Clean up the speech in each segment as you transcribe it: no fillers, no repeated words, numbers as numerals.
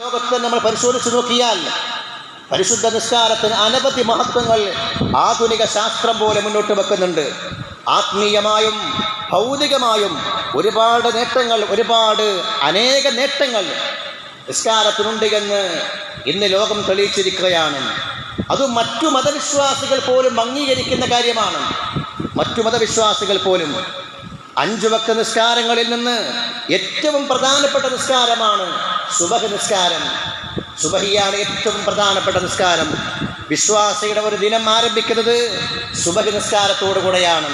ലോകത്തെ നമ്മൾ പരിശോധിച്ചു നോക്കിയാൽ പരിശുദ്ധ നിസ്കാരത്തിന് അനവധി മഹത്വങ്ങൾ ആധുനിക ശാസ്ത്രം പോലെ മുന്നോട്ട് വെക്കുന്നുണ്ട്. ആത്മീയമായും ഭൗതികമായും ഒരുപാട് നേട്ടങ്ങൾ, അനേക നേട്ടങ്ങൾ നിസ്കാരത്തിനുണ്ട് എന്ന് ഇന്ന് ലോകം തെളിയിച്ചിരിക്കുകയാണ്. അതും മറ്റു മതവിശ്വാസികൾ പോലും അംഗീകരിക്കുന്ന കാര്യമാണ്. മറ്റു മതവിശ്വാസികൾ പോലും 5 വക്ത നിസ്കാരങ്ങളിൽ നിന്ന് ഏറ്റവും പ്രധാനപ്പെട്ട നിസ്കാരമാണ് സുബഹ് നിസ്കാരം. സുബഹിയാണ് ഏറ്റവും പ്രധാനപ്പെട്ട നിസ്കാരം. വിശ്വാസിയുടെ ഒരു ദിനം ആരംഭിക്കുന്നത് സുബഹ് നിസ്കാരത്തോടു കൂടെയാണ്.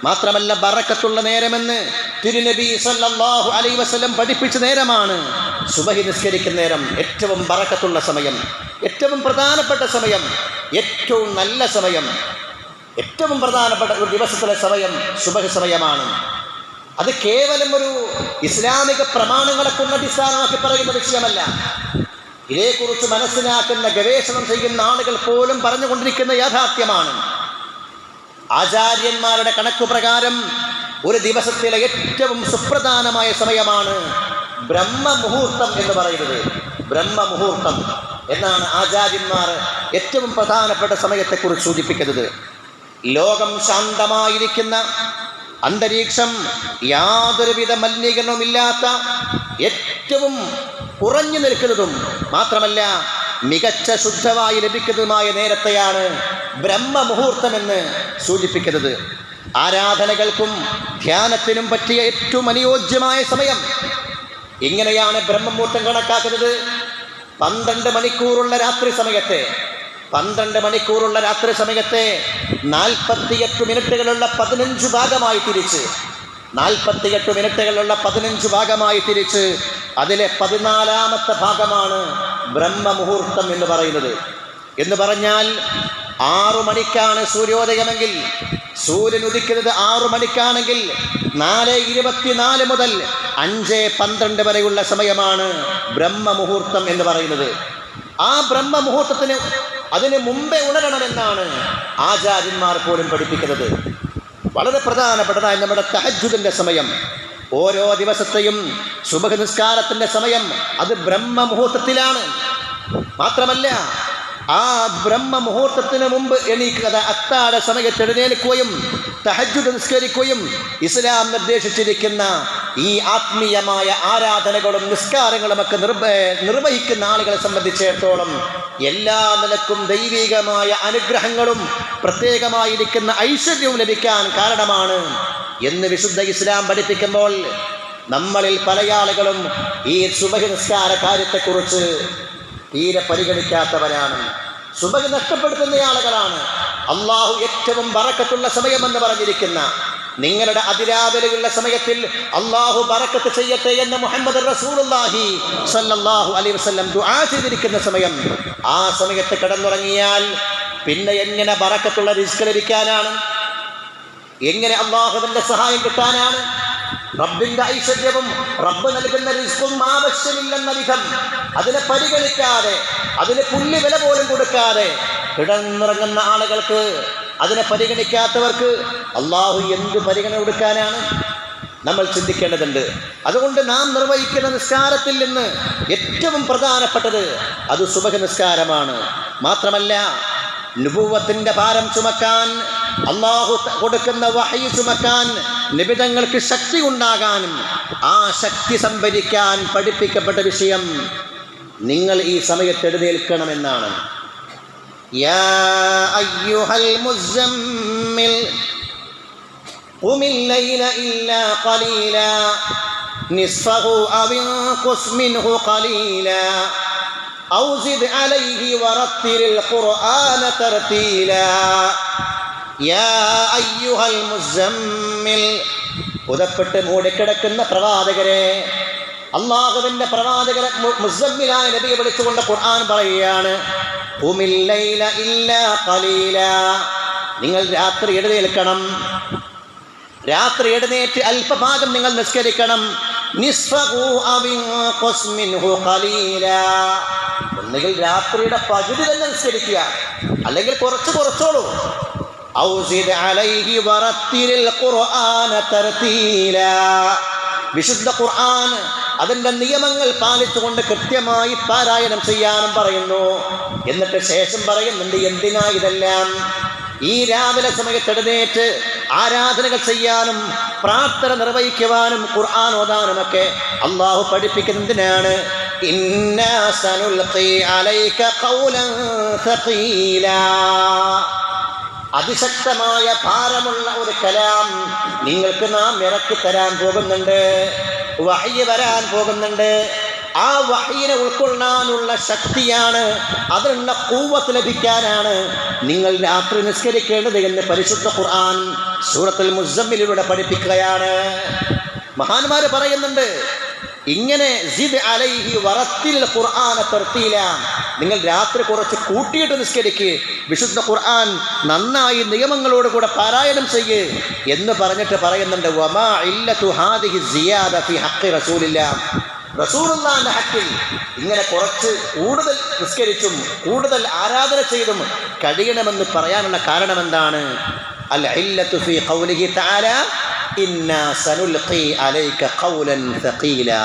മാത്രമല്ല ബറക്കത്തുള്ള നേരമെന്ന് തിരുനബി സല്ലല്ലാഹു അലൈഹി വസല്ലം പഠിപ്പിച്ച നേരമാണ് സുബഹി നിസ്കരിക്കുന്ന നേരം. ഏറ്റവും ബറക്കത്തുള്ള സമയം, ഏറ്റവും പ്രധാനപ്പെട്ട സമയം, ഏറ്റവും നല്ല സമയം, ഏറ്റവും പ്രധാനപ്പെട്ട ഒരു ദിവസത്തിലെ സമയം സുബഹ് സമയമാണ്. അത് കേവലം ഒരു ഇസ്ലാമിക പ്രമാണങ്ങളെ കൊണ്ട് അടിസ്ഥാനമാക്കി പറയുന്ന വിഷയമല്ല. ഇതേക്കുറിച്ച് മനസ്സിലാക്കുന്ന, ഗവേഷണം ചെയ്യുന്ന ആളുകൾ പോലും പറഞ്ഞുകൊണ്ടിരിക്കുന്ന യാഥാർത്ഥ്യമാണ്. ആചാര്യന്മാരുടെ കണക്കു പ്രകാരം ഒരു ദിവസത്തിലെ ഏറ്റവും സുപ്രധാനമായ സമയമാണ് ബ്രഹ്മമുഹൂർത്തം എന്ന് പറയുന്നത്. ബ്രഹ്മമുഹൂർത്തം എന്നാണ് ആചാര്യന്മാർ ഏറ്റവും പ്രധാനപ്പെട്ട സമയത്തെക്കുറിച്ച് സൂചിപ്പിക്കുന്നത്. ലോകം ശാന്തമായിരിക്കുന്ന, അന്തരീക്ഷം യാതൊരുവിധ മലിനീകരണവുമില്ലാത്ത, ഏറ്റവും കുറഞ്ഞു നിൽക്കുന്നതും മാത്രമല്ല മികച്ച ശുദ്ധമായി ലഭിക്കുന്നതുമായ നേരത്തെയാണ് ബ്രഹ്മമുഹൂർത്തമെന്ന് സൂചിപ്പിക്കുന്നത്. ആരാധനകൾക്കും ധ്യാനത്തിനും പറ്റിയ ഏറ്റവും അനുയോജ്യമായ സമയം. ഇങ്ങനെയാണ് ബ്രഹ്മമുഹൂർത്തം കണക്കാക്കുന്നത്. 12 മണിക്കൂറുള്ള രാത്രി സമയത്തെ 48 മിനിറ്റുകളുള്ള 15 ഭാഗമായി തിരിച്ച് 48 മിനിറ്റുകളുള്ള 15 ഭാഗമായി തിരിച്ച് അതിലെ 14ാമത്തെ ഭാഗമാണ് ബ്രഹ്മമുഹൂർത്തം എന്ന് പറയുന്നത്. എന്ന് പറഞ്ഞാൽ 6 മണിക്കാണ് സൂര്യോദയമെങ്കിൽ, സൂര്യൻ ഉദിക്കുന്നത് 6 മണിക്കാണെങ്കിൽ 4:24 മുതൽ 5:12 വരെയുള്ള സമയമാണ് ബ്രഹ്മമുഹൂർത്തം എന്ന് പറയുന്നത്. ആ ബ്രഹ്മമുഹൂർത്തത്തിന് അതിന് മുമ്പേ ഉണരണമെന്നാണ് ആചാര്യന്മാർ പോലും പഠിപ്പിക്കുന്നത്. വളരെ പ്രധാനപ്പെട്ടതായ നമ്മുടെ തഹജ്ജുദിൻ്റെ സമയം, ഓരോ ദിവസത്തെയും സുബഹ് നിസ്കാരത്തിൻ്റെ സമയം അത് ബ്രഹ്മമുഹൂർത്തത്തിലാണ്. മാത്രമല്ല ആ ബ്രഹ്മമുഹൂർത്തത്തിന് മുമ്പ് എണീക്കുക, അത്താഴ സമയത്ത് എഴുന്നേൽക്കുകയും തഹജ്ജുദ് നിസ്കരിക്കുകയും ഇസ്ലാം നിർദ്ദേശിച്ചിരിക്കുന്ന ഈ ആത്മീയമായ ആരാധനകളും നിസ്കാരങ്ങളുമൊക്കെ നിർവഹിക്കുന്ന ആളുകളെ സംബന്ധിച്ചിടത്തോളം എല്ലാ നിലക്കും ദൈവികമായ അനുഗ്രഹങ്ങളും പ്രത്യേകമായിരിക്കുന്ന ഐശ്വര്യവും ലഭിക്കാൻ കാരണമാണ് എന്ന് വിശുദ്ധ ഇസ്ലാം പഠിപ്പിക്കുമ്പോൾ നമ്മളിൽ പല ആളുകളും ഈ സുബഹി നിസ്കാര കാര്യത്തെക്കുറിച്ച് തീരെ പരിഗണിക്കാത്തവരാണ്. സുബഹി നഷ്ടപ്പെടുത്തുന്ന ആളുകളാണ്. അള്ളാഹു ഏറ്റവും ബറക്കത്തുള്ള സമയമെന്ന് പറഞ്ഞിരിക്കുന്ന, നിങ്ങളുടെ അതിരാവിലെയുള്ള സമയത്തിൽ അള്ളാഹു ബറക്കത്ത് ചെയ്യട്ടെ എന്ന് മുഹമ്മദ് റസൂലുള്ളാഹി സ്വല്ലല്ലാഹു അലൈഹി വസല്ലം ദുആ ചെയ്തിരിക്കുന്ന സമയം, ആ സമയത്ത് കിടന്നുറങ്ങിയാൽ പിന്നെ എങ്ങനെ ബറക്കത്തുള്ള റിസ്ക് ലഭിക്കാനാണ്? എങ്ങനെ അള്ളാഹുവിൻ്റെ സഹായം കിട്ടാനാണ്? റബ്ബിന്റെ ഐശ്വര്യവും റബ്ബ് നൽകുന്ന റിസ്കും ആവശ്യമില്ലെന്ന വിധം അതിനെ പരിഗണിക്കാതെ, അതിന് പുല്ല് വില പോലും കൊടുക്കാതെ കിടന്നിറങ്ങുന്ന ആളുകൾക്ക്, അതിനെ പരിഗണിക്കാത്തവർക്ക് അള്ളാഹു എന്ത് പരിഗണന കൊടുക്കാനാണ്? നമ്മൾ ചിന്തിക്കേണ്ടതുണ്ട്. അതുകൊണ്ട് നാം നിർവഹിക്കുന്ന നിസ്കാരത്തിൽ നിന്ന് ഏറ്റവും പ്രധാനപ്പെട്ടത് അത് സുബഹ് നിസ്കാരമാണ്. മാത്രമല്ല നുബുവത്തിന്റെ ഭാരം ചുമക്കാൻ, അള്ളാഹു കൊടുക്കുന്ന വഹയി ചുമക്കാൻ നിബിതങ്ങൾക്ക് ശക്തി ഉണ്ടാകാനും ആ ശക്തി സംഭരിക്കാൻ പഠിപ്പിക്കപ്പെട്ട വിഷയം നിങ്ങൾ ഈ സമയത്ത് എഴുന്നേൽക്കണമെന്നാണ്. യാ അയ്യുഹൽ മുസമ്മിൽ ഖുമിൽ ലൈല ഇല്ലാ ഖലീലാ നിസ്ഫഹു അവ ഇൻഖുസ് മിൻഹു ഖലീലാ ഔ സിദ് അലൈഹി വറത്തിലിൽ ഖുർആന തർതീലാ. യാ അയ്യുഹൽ മുസമ്മിൽ, പുതപ്പെട്ട് മൂടിക്കിടക്കുന്ന പ്രവാചകരെ, അള്ളാഹുവിൻ്റെ പ്രവാചകരെ മുസമ്മിലായ നബിയെ വിളിച്ചുകൊണ്ട് ഖുർആൻ പറയുകയാണ്, ഖുമിൽ ലൈല ഇല്ലാ ഖലീലാ, നിങ്ങൾ രാത്രി എഴുന്നേൽക്കണം, രാത്രി എഴുന്നേറ്റ് അല്പഭാഗം നിങ്ങൾ നിസ്കരിക്കണം. നിസ്ഫഹു അവ ഇൻഖുസ് മിൻഹു ഖലീലാ, ഒന്നുകിൽ രാത്രിയുടെ പകുതി തന്നെ നിസ്കരിക്കുക, അല്ലെങ്കിൽ കുറച്ചോളൂ. ഔ സിദ് അലൈഹി വറത്തിലിൽ ഖുർആന തർതീലാ, വിശുദ്ധ ഖുർആൻ അതിൻ്റെ നിയമങ്ങൾ പാലിച്ചുകൊണ്ട് കൃത്യമായി പാരായണം ചെയ്യാനും പറയുന്നു. എന്നിട്ട് ശേഷം പറയുന്നുണ്ട്, എന്തിനാ ഇതെല്ലാം? ഈ രാവിലെ സമയത്ത് എഴുന്നേറ്റ് ആരാധനകൾ ചെയ്യാനും പ്രാർത്ഥന നിർവഹിക്കുവാനും ഖുർആൻ ഓതാനുമൊക്കെ അള്ളാഹു പഠിപ്പിക്കുന്നതിനാണ്. ഇന്നാ സനുൽഖി അലൈക ഖൗലൻ സഖീലാ, അതിശക്തമായ ഭാരമുള്ള ഒരു കലാം നിങ്ങൾക്ക് നാം ഇറക്കി തരാൻ പോകുന്നുണ്ട്. വഹ്യ് വരാൻ പോകുന്നുണ്ട്. ആ വഹ്യിനെ ഉൾക്കൊള്ളാനുള്ള ശക്തിയാണ്, അതിനുള്ള ഖുവ്വത്ത് ലഭിക്കാനാണ് നിങ്ങൾ രാത്രി നിസ്കരിക്കേണ്ടത് എന്ന് പരിശുദ്ധ ഖുർആൻ സൂറത്തുൽ മുസമ്മിലിലൂടെ പഠിപ്പിക്കുകയാണ്. മഹാന്മാര് പറയുന്നുണ്ട്, ഇങ്ങനെ സിദ് അലൈഹി വറത്തിൽ ഖുർആന തർത്തീല, നിങ്ങൾ രാത്രി കുറച്ച് കൂട്ടിയിട്ട് നിസ്കരിക്ക്, വിശുദ്ധ ഖുർആൻ നന്നായി നിയമങ്ങളോട് കൂടെ പാരായണം ചെയ്യ് എന്ന് പറഞ്ഞിട്ട് പറയുന്നുണ്ട്, വമാ ഇല്ലതു ഹാദിഹി സിയാദ ഫി ഹഖ്ഖി റസൂലില്ലാ, റസൂലുള്ളാഹിന്റെ ഹഖ്ഖിൽ ഇങ്ങനെ കുറച്ച് കൂടുതൽ നിസ്കരിച്ചും കൂടുതൽ ആരാധന ചെയ്തും കഴിയണമെന്ന് പറയാനുള്ള കാരണം എന്താണ്? അൽ ഇല്ലതു ഫി ഖൗലിഹി തആല ഇന്നാ സനുൽഖി അലൈക ഖൗലൻ സഖീലാ,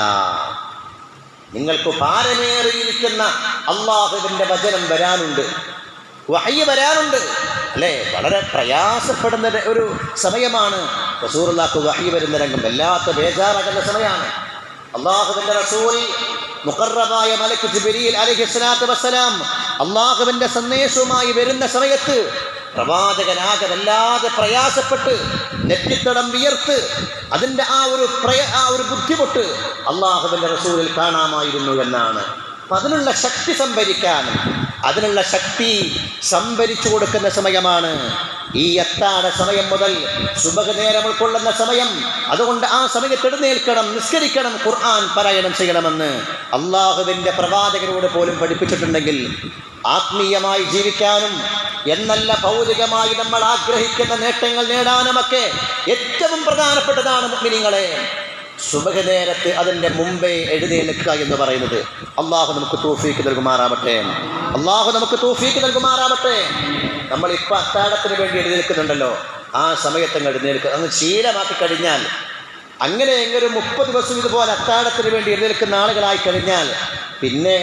നിങ്ങൾക്ക് ഭാരമേറിയിരിക്കുന്ന അല്ലാഹുവിൻ്റെ വചനം വരാനുണ്ട്, വഹ്യ് വരാനുണ്ട് അല്ലേ? വളരെ പ്രയാസപ്പെടുന്ന ഒരു സമയമാണ് റസൂലുള്ളാഹിക്ക് വഹ്യ് വരുന്ന രംഗം, വല്ലാത്ത ബേജാറാകുന്ന സമയമാണ്. അല്ലാഹുവിൻ്റെ റസൂൽ മുഖറബായ മലക്ക് ജിബ്രീൽ അലൈഹിസ്സലാത്തു വസ്സലാം അല്ലാഹുവിൻ്റെ സന്ദേശവുമായി വരുന്ന സമയത്ത് പ്രവാചകനാകെ വല്ലാതെ പ്രയാസപ്പെട്ട് നെറ്റിത്തടം വിയർത്ത് അതിൻ്റെ ആ ഒരു ബുദ്ധിമുട്ട് അല്ലാഹുവിൻ്റെ റസൂലിൽ കാണാമായിരുന്നു എന്നാണ്. അപ്പം അതിനുള്ള ശക്തി സംഭരിക്കാനും അതിനുള്ള ശക്തി സംഭരിച്ചു കൊടുക്കുന്ന സമയമാണ് ഈ അത്താഴ സമയം മുതൽ സുബഹ് നേരം ഉൾക്കൊള്ളുന്ന സമയം. അതുകൊണ്ട് ആ സമയത്ത് എഴുന്നേൽക്കണം, നിസ്കരിക്കണം, ഖുർആൻ പാരായണം ചെയ്യണമെന്ന് അള്ളാഹുവിൻ്റെ പ്രവാചകരോട് പോലും പഠിപ്പിച്ചിട്ടുണ്ടെങ്കിൽ ആത്മീയമായി ജീവിക്കാനും എന്നല്ല ഭൗതികമായി നമ്മൾ ആഗ്രഹിക്കുന്ന നേട്ടങ്ങൾ നേടാനുമൊക്കെ ഏറ്റവും പ്രധാനപ്പെട്ടതാണ് മുഅ്മിനീങ്ങളെ സുബഹ് നേരത്ത് അതിൻ്റെ മുമ്പേ എഴുന്നേൽക്കുക എന്ന് പറയുന്നത്. അള്ളാഹു നമുക്ക് തൗഫീഖ് നൽകുമാറാവട്ടെ, അള്ളാഹു നമുക്ക് തൗഫീഖ് നൽകുമാറാവട്ടെ. നമ്മളിപ്പോൾ അത്താഴത്തിന് വേണ്ടി എഴുന്നേൽക്കുന്നുണ്ടല്ലോ, ആ സമയത്തങ്ങ് എഴുന്നേൽക്കുക, അങ്ങ് ശീലമാക്കി കഴിഞ്ഞാൽ, അങ്ങനെ എങ്ങനെ 30 ദിവസം ഇതുപോലെ അത്താഴത്തിന് വേണ്ടി എഴുന്നേൽക്കുന്ന ആളുകളായി കഴിഞ്ഞാൽ പിന്നെ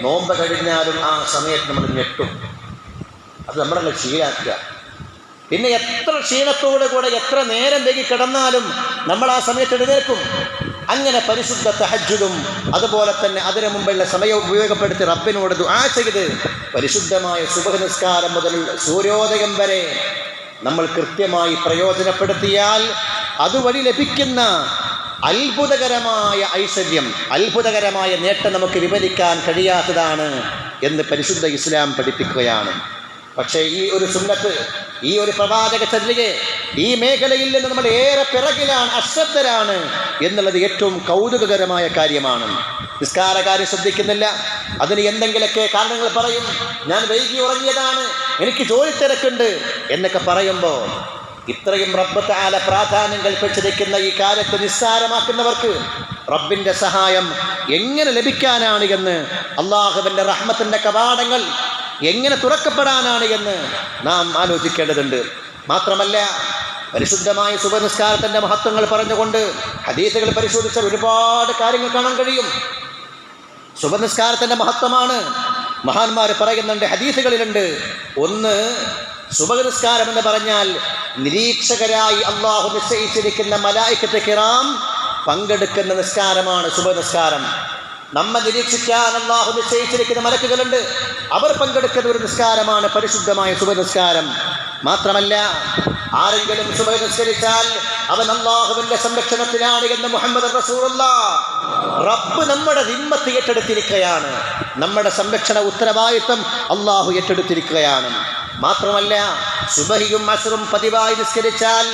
നോമ്പ് കഴിഞ്ഞാലും ആ സമയത്ത് നമ്മൾ ഞെട്ടും. അത് നമ്മളങ്ങ് ശീലാക്കുക. പിന്നെ എത്ര ക്ഷീണത്തോടു കൂടെ എത്ര നേരം വൈകി കിടന്നാലും നമ്മൾ ആ സമയത്ത് എഴുന്നേൽക്കും. അങ്ങനെ പരിശുദ്ധ തഹജ്ജുദും അതുപോലെ തന്നെ അതിനു മുമ്പുള്ള സമയം ഉപയോഗപ്പെടുത്തി റബ്ബിനോട് ദുആ ചെയ്ത് പരിശുദ്ധമായ സുബഹ് നിസ്കാരം മുതൽ സൂര്യോദയം വരെ നമ്മൾ കൃത്യമായി പ്രയോജനപ്പെടുത്തിയാൽ അതുവഴി ലഭിക്കുന്ന അത്ഭുതകരമായ ഐശ്വര്യം, അത്ഭുതകരമായ നേട്ടം നമുക്ക് വിവരിക്കാൻ കഴിയാത്തതാണ് എന്ന് പരിശുദ്ധ ഇസ്ലാം പഠിപ്പിക്കുകയാണ്. പക്ഷേ ഈ ഒരു സുന്നത്ത്, ഈ ഒരു പ്രവാചക ചര്യയെ ഈ മേഖലയിൽ നിന്ന് നമ്മൾ ഏറെ പിറകിലാണ്, അശ്രദ്ധരാണ് എന്നുള്ളത് ഏറ്റവും കൗതുകകരമായ കാര്യമാണ്. നിസ്കാരകാര്യം ശ്രദ്ധിക്കുന്നില്ല, അതിന് എന്തെങ്കിലുമൊക്കെ കാരണങ്ങൾ പറയും. ഞാൻ വൈകി ഉറങ്ങിയതാണ്, എനിക്ക് ജോലി തിരക്കുണ്ട് എന്നൊക്കെ പറയുമ്പോൾ ഇത്രയും റബ്ബ് തആല പ്രാധാന്യം കൽപ്പിച്ചിരിക്കുന്ന ഈ കാര്യത്തെ നിസ്സാരമാക്കുന്നവർക്ക് റബ്ബിൻ്റെ സഹായം എങ്ങനെ ലഭിക്കാനാണ് എന്ന്, അള്ളാഹുവിൻ്റെ റഹ്മത്തിൻ്റെ കവാടങ്ങൾ എങ്ങനെ തുറക്കപ്പെടാനാണ് എന്ന് നാം ആലോചിക്കേണ്ടതുണ്ട്. മാത്രമല്ല പരിശുദ്ധമായ സുബഹ് നിസ്കാരത്തിൻ്റെ മഹത്വങ്ങൾ പറഞ്ഞുകൊണ്ട് ഹദീസുകൾ പരിശോധിച്ചാൽ ഒരുപാട് കാര്യങ്ങൾ കാണാൻ കഴിയും. സുബഹ് നിസ്കാരത്തിൻ്റെ മഹത്വമാണ് മഹാന്മാർ പറയുന്നുണ്ട്, ഹദീസുകളിലുണ്ട്. ഒന്ന്, സുബഹ് നിസ്കാരം എന്ന് പറഞ്ഞാൽ നിരീക്ഷകരായി അള്ളാഹു നിശ്ചയിച്ചിരിക്കുന്ന മലായിക്കത്ത് കിറാം പങ്കെടുക്കുന്ന നിസ്കാരമാണ് സുബഹ് നിസ്കാരം. നമ്മെ നിരീക്ഷിക്കാൻ അള്ളാഹു നിശ്ചയിച്ചിരിക്കുന്ന മലക്കുകളുണ്ട്, അവർ പങ്കെടുക്കുന്ന ഒരു നിസ്കാരമാണ് പരിശുദ്ധമായ സുബഹ് നിസ്കാരം. മാത്രമല്ല ആരെങ്കിലും സുബഹ് നിസ്കരിച്ചാൽ അവൻ അള്ളാഹുവിൻ്റെ സംരക്ഷണത്തിലാണ് എന്ന് മുഹമ്മദ് റസൂലുള്ളാഹ്. റബ്ബ് നമ്മുടെ ദിമ്മത്ത് ഏറ്റെടുത്തിരിക്കുകയാണ്, നമ്മുടെ സംരക്ഷണ ഉത്തരവാദിത്വം അള്ളാഹു ഏറ്റെടുത്തിരിക്കുകയാണ്. മാത്രമല്ല സുബഹിയും അസ്റും പതിവായി നിസ്കരിച്ചാൽ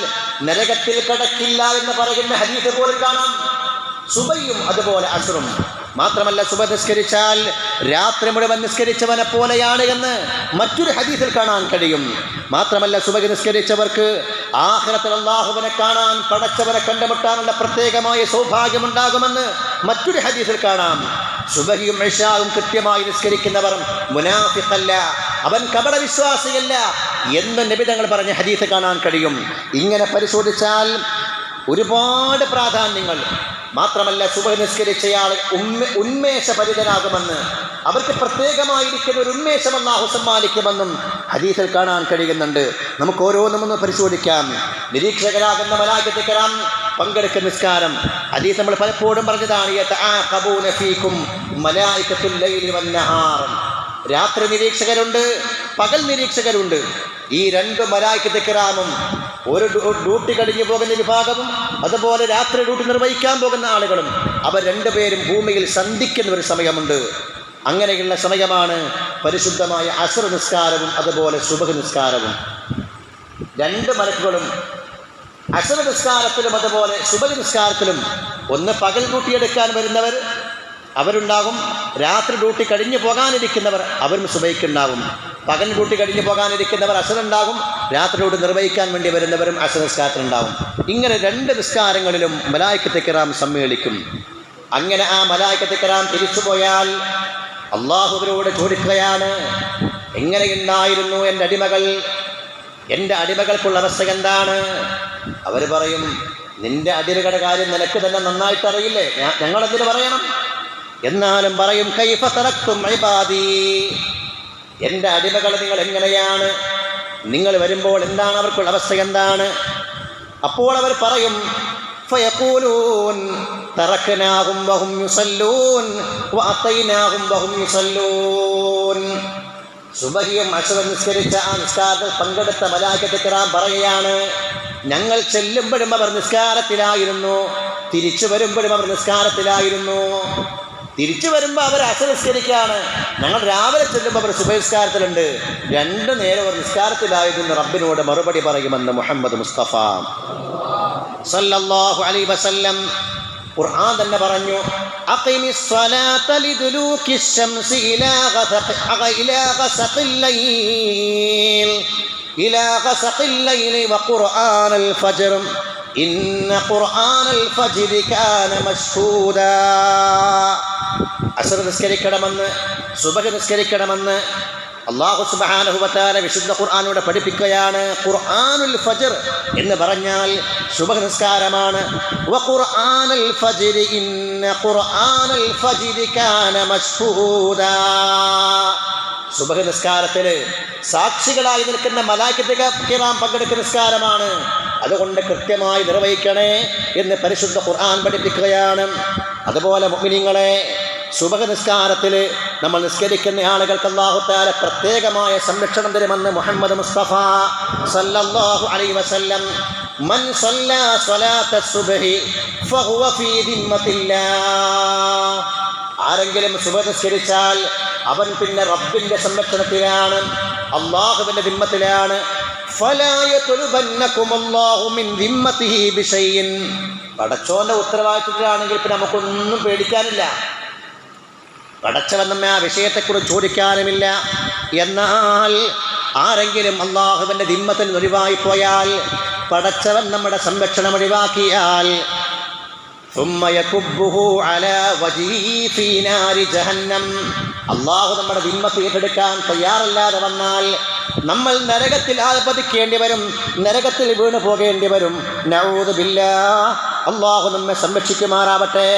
നരകത്തിൽ കടക്കില്ല എന്ന് പറയുന്ന ഹദീസ് പോലും കാണാം. സുബഹിയും അതുപോലെ അസ്റും. മാത്രമല്ല സുബഹ് നിസ്കരിച്ചാൽ രാത്രി മുഴുവൻ നിസ്കരിച്ചവനെ പോലെയാണ് എന്ന് മറ്റൊരു ഹദീസിൽ കാണാൻ കഴിയും. മാത്രമല്ല സുബഹ് നിസ്കരിച്ചവർക്ക് ആഖിറത്തിൽ അല്ലാഹുവിനെ കാണാൻ, പടച്ചവനെ കണ്ടുമുട്ടാനുള്ള പ്രത്യേകമായ സൗഭാഗ്യമുണ്ടാകുമെന്ന് മറ്റൊരു ഹദീസിൽ കാണാം. സുബഹിയും ഇശാവും കൃത്യമായി നിസ്കരിക്കുന്നവർ മുനാഫിഖല്ല, അവൻ കപടവിശ്വാസിയല്ല എന്ന് നബി തങ്ങൾ പറഞ്ഞ ഹദീസ് കാണാൻ കഴിയും. ഇങ്ങനെ പരിശോധിച്ചാൽ ഒരുപാട് പ്രാധാന്യങ്ങൾ മാത്രമല്ല സുബഹ് നിസ്കരിച്ചയാൾ ഉന്മേഷഭരിതനാകുമെന്ന്, അവർക്ക് പ്രത്യേകമായിരിക്കുന്ന ഒരു ഉന്മേഷം അല്ലാഹു സമ്മാനിക്കുമെന്നും ഹദീസിൽ കാണാൻ കഴിയുന്നുണ്ട്. നമുക്ക് ഓരോന്നും പരിശോധിക്കാം. നിരീക്ഷകരാകുന്ന മലായികത്തുൽ കിറാം പങ്കെടുക്കുന്ന നിസ്കാരം ഹദീസ് നമ്മൾ പലപ്പോഴും പറഞ്ഞതാണ്. യതആഖബൂന ഫീകും മലായികത്തുൽ ലൈലി വന്നഹാർ. രാത്രി നിരീക്ഷകരുണ്ട്, പകൽ നിരീക്ഷകരുണ്ട്. ഈ രണ്ട് മലായികത്തുൽ കിറാമും ഒരു ഡ്യൂട്ടി കഴിഞ്ഞു പോകുന്ന വിഭാഗവും അതുപോലെ രാത്രി ഡ്യൂട്ടി നിർവഹിക്കാൻ പോകുന്ന ആളുകളും അവർ രണ്ടുപേരും ഭൂമിയിൽ സന്ധിക്കുന്ന ഒരു സമയമുണ്ട്. അങ്ങനെയുള്ള സമയമാണ് പരിശുദ്ധമായ അസ്ർ നിസ്കാരവും അതുപോലെ സുബഹ് നിസ്കാരവും. രണ്ട് മലക്കുകളും അസ്ർ നിസ്കാരത്തിലും അതുപോലെ സുബഹ് നിസ്കാരത്തിലും ഒന്ന് പകൽ ഡ്യൂട്ടി എടുക്കാൻ വരുന്നവർ അവരുണ്ടാകും, രാത്രി ഡ്യൂട്ടി കഴിഞ്ഞു പോകാനിരിക്കുന്നവർ അവരും സുബഹിക്കുണ്ടാവും. പകൽ ഡ്യൂട്ടി കഴിഞ്ഞു പോകാനിരിക്കുന്നവർ അസ്റുണ്ടാകും, രാത്രി ഡ്യൂട്ടി നിർവഹിക്കാൻ വേണ്ടി വരുന്നവരും അസ്ർ നിസ്കാരത്തിലുണ്ടാവും. ഇങ്ങനെ രണ്ട് നിസ്കാരങ്ങളിലും മലായികത്തുൽ കിറാം സമ്മേളിക്കും. അങ്ങനെ ആ മലായികത്തുൽ കിറാം തിരിച്ചുപോയാൽ അള്ളാഹുവിനോട് ചോദിക്കുകയാണ്, എങ്ങനെയുണ്ടായിരുന്നു എൻ്റെ അടിമകൾക്കുള്ള അവസ്ഥ എന്താണ്? അവർ പറയും, നിന്റെ അടിമകളുടെ കാര്യം നിനക്ക് തന്നെ നന്നായിട്ട് അറിയില്ലേ, ഞങ്ങളെന്തിനു പറയണം? എന്നാലും പറയും, കൈഫ തറക്തും ഇബാദി, എൻ്റെ അടിമകൾ നിങ്ങൾ എങ്ങനെയാണ്, നിങ്ങൾ വരുമ്പോൾ എന്താണ് അവർക്കുള്ള അവസ്ഥ എന്താണ്? അപ്പോൾ അവർ പറയും, ഫയഖൂലൂൻ തറക്നാഹും വഹും യുസല്ലൂൻ വഅതൈനാഹും വഹും യുസല്ലൂൻ. സുബഹിയും അസ്റും നിസ്കരിച്ച ആ നിസ്കാരത്തിൽ പങ്കെടുത്ത മലായികത്തുൽ കിറാം പറയുകയാണ്, ഞങ്ങൾ ചെല്ലുമ്പോഴും അവർ നിസ്കാരത്തിലായിരുന്നു, തിരിച്ചു വരുമ്പോഴും അവർ നിസ്കാരത്തിലായിരുന്നു. തിരിച്ചു വരുമ്പോൾ അവർ അസ്ർ നിസ്കരിക്കുകയാണ്, ഞങ്ങൾ രാവിലെ ചെല്ലുമ്പോൾ അവർ സുബഹി നിസ്കാരത്തിലുണ്ട്. രണ്ടു നേരം അവർ നിസ്കാരത്തിലായിരുന്നു റബ്ബിനോട് മറുപടി പറയുമെന്ന് മുഹമ്മദ് മുസ്തഫ സല്ലല്ലാഹു അലൈഹി വസല്ലം ഖുർആൻ തന്നെ പറഞ്ഞു, അഖിമിസ് സ്വലാത ലിദുലൂകിശ് ശംസി ഇലാ ഗസഖിൽ ലൈലി വഖുർആനൽ ഫജ്ർ ഇന്ന ഖുർആനൽ ഫജ്രി കാന മശ്ഹൂദാ. അസ്ർ നിസ്കരിക്കണമെന്ന്, സുബഹ് നിസ്കരിക്കണമെന്ന് അല്ലാഹു സുബ്ഹാനഹു വ തആല വിശുദ്ധ ഖുർആനിലൂടെ പഠിപ്പിക്കുകയാണ്. ഖുർആനുൽ ഫജ്ർ എന്ന് പറഞ്ഞാൽ സുബഹ് നിസ്കാരമാണ്. വഖുർആനൽ ഫജ്രി ഇന്ന ഖുർആനൽ ഫജ്രി കാന മശ്ഹൂദാ. സുബഹ് നിസ്കാരത്തിൽ സാക്ഷികളായി നിൽക്കുന്ന മലായികത്തുൽ കിറാം പങ്കെടുക്കുന്ന നിസ്കാരമാണ്. അതുകൊണ്ട് കൃത്യമായി നിർവഹിക്കണേ എന്ന് പരിശുദ്ധ ഖുർആൻ പഠിപ്പിക്കുകയാണ്. അതുപോലെ മുഅ്മിനീങ്ങളെ, സുബഹ് നിസ്കാരത്തിൽ നമ്മൾ നിസ്കരിക്കുന്ന ആളുകൾക്ക് അല്ലാഹു തആല പ്രത്യേകമായ സംരക്ഷണം തരുമെന്ന് മുഹമ്മദ് മുസ്തഫ സല്ലല്ലാഹു അലൈഹി വസല്ലം. മൻ സല്ലാ സ്വലാത്ത സുബ്ഹി ഫഹുവ ഫീ ദിമ്മത്തില്ലാഹ്. ആരെങ്കിലും സുബഹ് നിസ്കരിച്ചാൽ അവൻ പിന്നെ റബ്ബിന്റെ സംരക്ഷണത്തിലാണ്, അല്ലാഹുവിന്റെ ദിമ്മത്തിലാണ്. ഫലാ യത്ലുബന്നകും അല്ലാഹു മിൻ ദിമ്മതിഹി ബിശൈഇൻ. പടച്ചോന്റെ ഉത്തരവാദിത്തത്തിലാണെങ്കിൽ പിന്നെ നമുക്കൊന്നും പേടിക്കാനില്ല, പടച്ചവൻ നമ്മെ ആ വിഷയത്തെക്കുറിച്ച് ചോദിക്കാനുമില്ല. എന്നാൽ ആരെങ്കിലും അള്ളാഹുവിൻ്റെ ദിമ്മത്തിൽ ഒഴിവായി പോയാൽ, പടച്ചവൻ നമ്മുടെ സംരക്ഷണം ഒഴിവാക്കിയാൽ, അള്ളാഹു നമ്മുടെ ദിമ്മത്ത് ഏറ്റെടുക്കാൻ തയ്യാറല്ലാതെ വന്നാൽ നമ്മൾ നരകത്തിൽ ആപതിക്കേണ്ടി വരും, നരകത്തിൽ വീണു പോകേണ്ടി വരും. നഊദു ബില്ലാഹ്. അള്ളാഹു നമ്മെ സംരക്ഷിക്കുമാറാവട്ടെ.